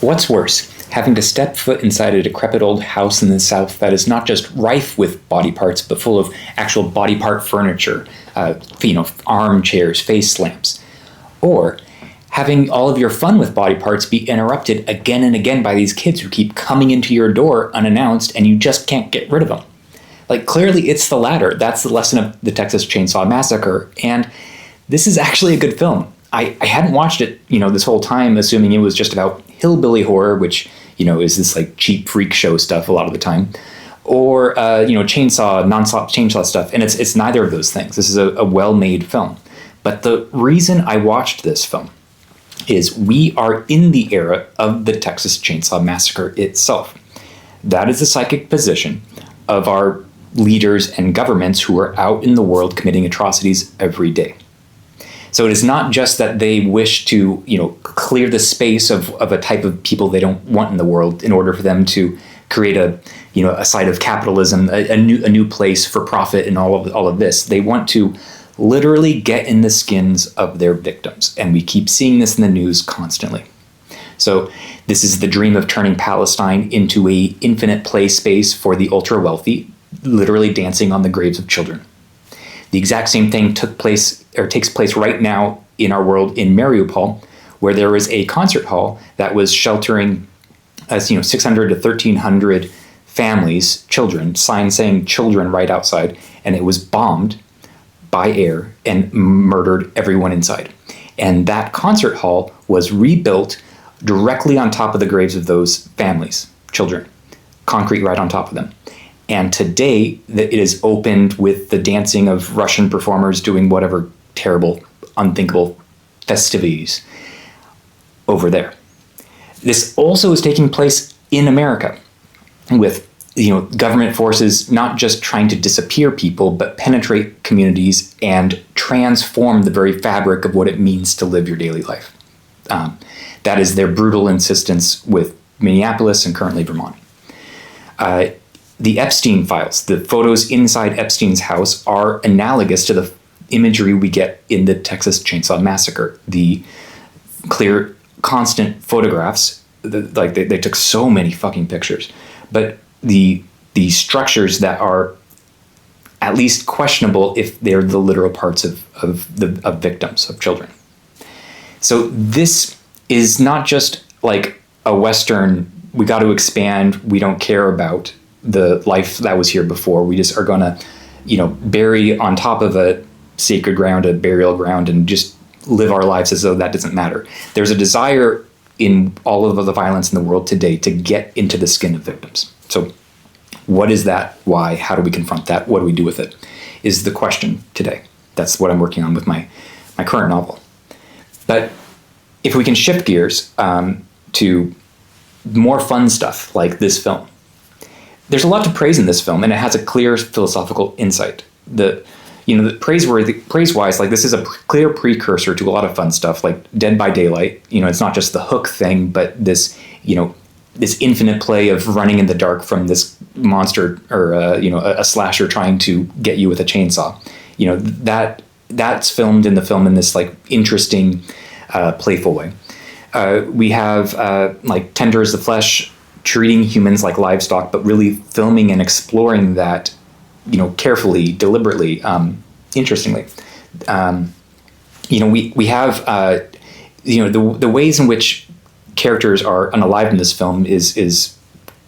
What's worse, having to step foot inside a decrepit old house in the South that is not just rife with body parts, but full of actual body part furniture, armchairs, face lamps, or having all of your fun with body parts be interrupted again and again by these kids who keep coming into your door unannounced and you just can't get rid of them. Like, clearly it's the latter. That's the lesson of the Texas Chainsaw Massacre, and this is actually a good film. I hadn't watched it, this whole time, assuming it was just about hillbilly horror, which, is this like cheap freak show stuff a lot of the time, or nonstop chainsaw stuff, and it's neither of those things. This is a well-made film. But the reason I watched this film is we are in the era of the Texas Chainsaw Massacre itself. That is the psychic position of our leaders and governments who are out in the world committing atrocities every day. So it is not just that they wish to, clear the space of a type of people they don't want in the world in order for them to create a site of capitalism, a new place for profit, and all of this. They want to literally get in the skins of their victims, and we keep seeing this in the news constantly. So this is the dream of turning Palestine into a infinite play space for the ultra wealthy, literally dancing on the graves of children. The exact same thing takes place right now in our world in Mariupol, where there is a concert hall that was sheltering 600 to 1,300 families, children, signs saying children right outside, and it was bombed by air and murdered everyone inside. And that concert hall was rebuilt directly on top of the graves of those families, children, concrete right on top of them. And today, it is opened with the dancing of Russian performers doing whatever terrible, unthinkable festivities over there. This also is taking place in America with government forces not just trying to disappear people, but penetrate communities and transform the very fabric of what it means to live your daily life. That is their brutal insistence with Minneapolis and currently Vermont. The Epstein files, the photos inside Epstein's house, are analogous to the imagery we get in the Texas Chainsaw Massacre. The clear, constant photographs, they took so many fucking pictures, but the structures that are at least questionable if they're the literal parts of victims, of children. So this is not just like a Western, we got to expand, we don't care about the life that was here before. We just are going to, bury on top of a sacred ground, a burial ground, and just live our lives as though that doesn't matter. There's a desire in all of the violence in the world today to get into the skin of victims. So what is that? Why? How do we confront that? What do we do with it? Is the question today. That's what I'm working on with my current novel. But if we can shift gears to more fun stuff like this film, there's a lot to praise in this film, and it has a clear philosophical insight. The praise-wise, like, this is a clear precursor to a lot of fun stuff, like Dead by Daylight. It's not just the hook thing, but this, this infinite play of running in the dark from this monster or a slasher trying to get you with a chainsaw. That's filmed in the film in this like interesting, playful way. We have like Tender as the Flesh, treating humans like livestock, but really filming and exploring that, carefully, deliberately, interestingly. We have, the ways in which characters are unalive in this film is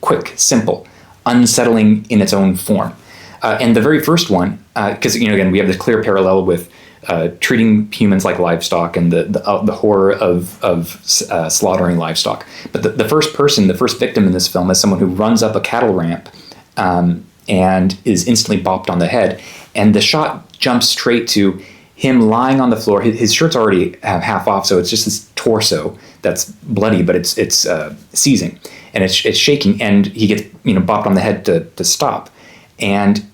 quick, simple, unsettling in its own form. And the very first one, because, again, we have this clear parallel with treating humans like livestock and the horror of slaughtering livestock. But the first victim in this film is someone who runs up a cattle ramp and is instantly bopped on the head. And the shot jumps straight to him lying on the floor. His shirt's already half off, so it's just this torso that's bloody, but it's seizing and it's shaking. And he gets bopped on the head to stop. And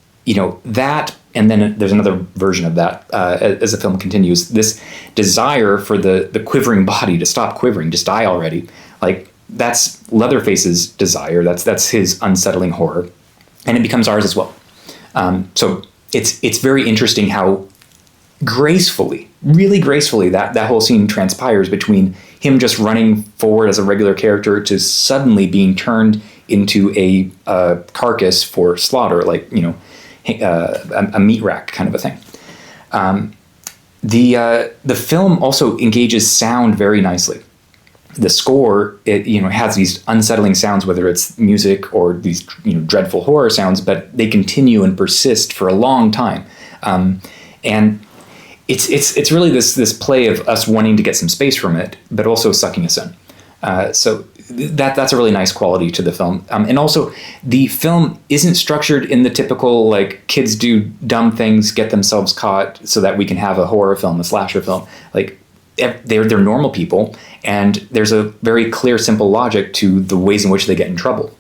that. And then there's another version of that as the film continues. This desire for the quivering body to stop quivering, just die already. Like, that's Leatherface's desire. That's his unsettling horror, and it becomes ours as well. So it's very interesting how really gracefully, that whole scene transpires between him just running forward as a regular character to suddenly being turned into a carcass for slaughter, like, a meat rack kind of a thing. The film also engages sound very nicely. The score, it has these unsettling sounds, whether it's music or these dreadful horror sounds, but they continue and persist for a long time, and it's really this play of us wanting to get some space from it, but also sucking us in. So that's a really nice quality to the film, and also the film isn't structured in the typical like kids do dumb things, get themselves caught, so that we can have a horror film, a slasher film. Like they're normal people, and there's a very clear, simple logic to the ways in which they get in trouble.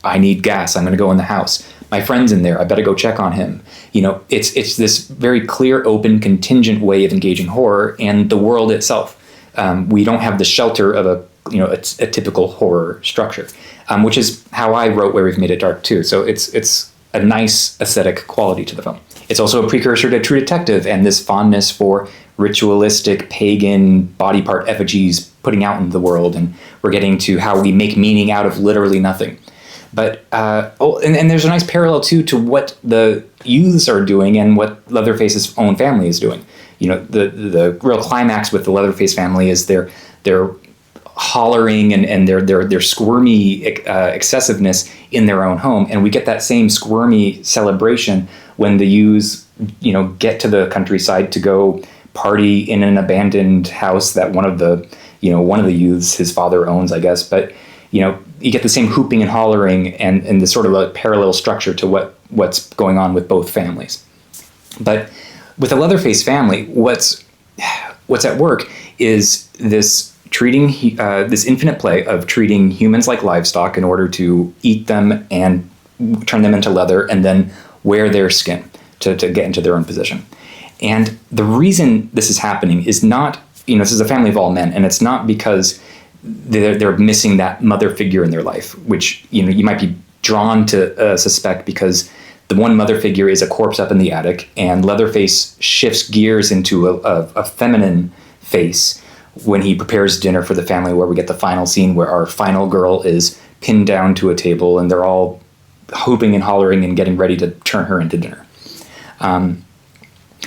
I need gas, I'm going to go in the house. My friend's in there, I better go check on him. It's this very clear, open, contingent way of engaging horror and the world itself. We don't have the shelter of a typical horror structure, which is how I wrote Where We've Made It Dark too. So it's a nice aesthetic quality to the film. It's also a precursor to True Detective and this fondness for ritualistic pagan body part effigies putting out into the world, and we're getting to how we make meaning out of literally nothing. But and there's a nice parallel too to what the youths are doing and what Leatherface's own family is doing. The real climax with the Leatherface family is their hollering and their squirmy excessiveness in their own home, and we get that same squirmy celebration when the youths get to the countryside to go party in an abandoned house that one of the youths, his father, owns, I guess. But you get the same hooping and hollering and the sort of a parallel structure to what's going on with both families. But with the Leatherface family, what's at work is this this infinite play of treating humans like livestock in order to eat them and turn them into leather and then wear their skin to get into their own position. And the reason this is happening is not, this is a family of all men, and it's not because they're missing that mother figure in their life, which you might be drawn to suspect because the one mother figure is a corpse up in the attic, and Leatherface shifts gears into a feminine face when he prepares dinner for the family, where we get the final scene where our final girl is pinned down to a table and they're all hooping and hollering and getting ready to turn her into dinner.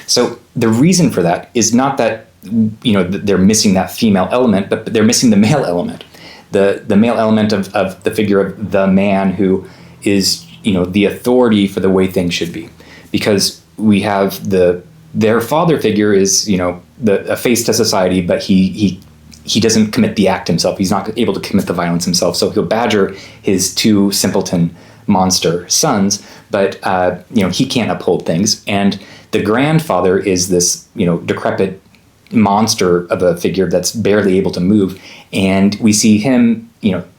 So the reason for that is not that they're missing that female element, but they're missing the male element, the male element of the figure of the man who is the authority for the way things should be, because we have their father figure is a face to society, but he doesn't commit the act himself. He's not able to commit the violence himself, so he'll badger his two simpleton monster sons, but he can't uphold things. And the grandfather is this decrepit monster of a figure that's barely able to move, and we see him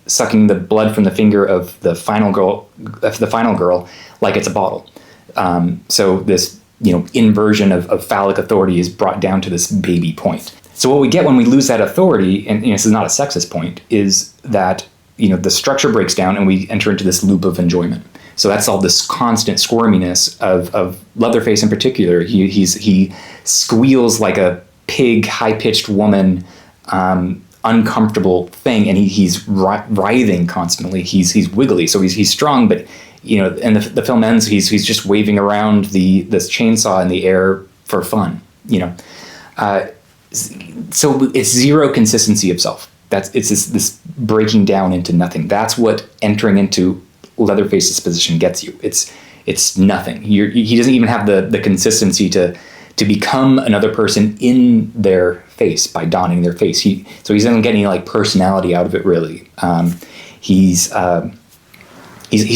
sucking the blood from the finger of the final girl like it's a bottle. So this inversion of phallic authority is brought down to this baby point. So what we get when we lose that authority, and this is not a sexist point, is that the structure breaks down and we enter into this loop of enjoyment. So that's all this constant squirminess of Leatherface in particular. He squeals like a pig, high-pitched woman, uncomfortable thing, and he's writhing constantly. He's wiggly, so he's strong, but and the film ends. He's just waving around this chainsaw in the air for fun. So it's zero consistency of self. It's this breaking down into nothing. That's what entering into Leatherface's position gets you. It's nothing. He doesn't even have the consistency to become another person in their face by donning their face. So he's not getting like personality out of it really. He's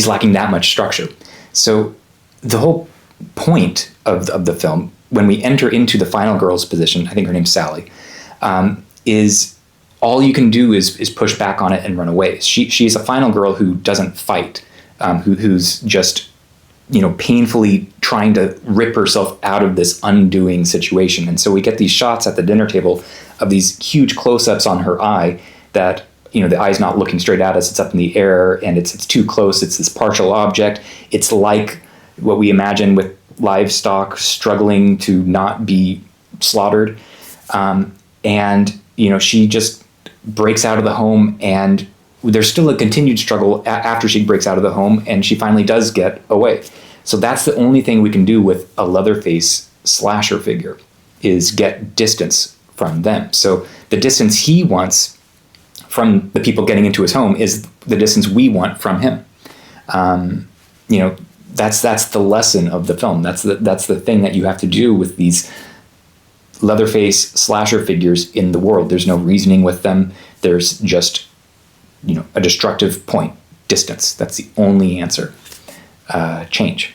lacking that much structure. So the whole point of the film, when we enter into the final girl's position, I think her name's Sally, is all you can do is push back on it and run away. She's a final girl who doesn't fight, who's just painfully trying to rip herself out of this undoing situation. And so we get these shots at the dinner table of these huge close-ups on her eye that the eye's not looking straight at us, it's up in the air, and it's too close, it's this partial object. It's like what we imagine with livestock struggling to not be slaughtered. And, she just breaks out of the home, and there's still a continued struggle after she breaks out of the home, and she finally does get away. So that's the only thing we can do with a Leatherface slasher figure, is get distance from them. So the distance he wants from the people getting into his home is the distance we want from him. That's the lesson of the film. That's the thing that you have to do with these Leatherface slasher figures in the world. There's no reasoning with them. There's just, a destructive point, distance. That's the only answer. Change.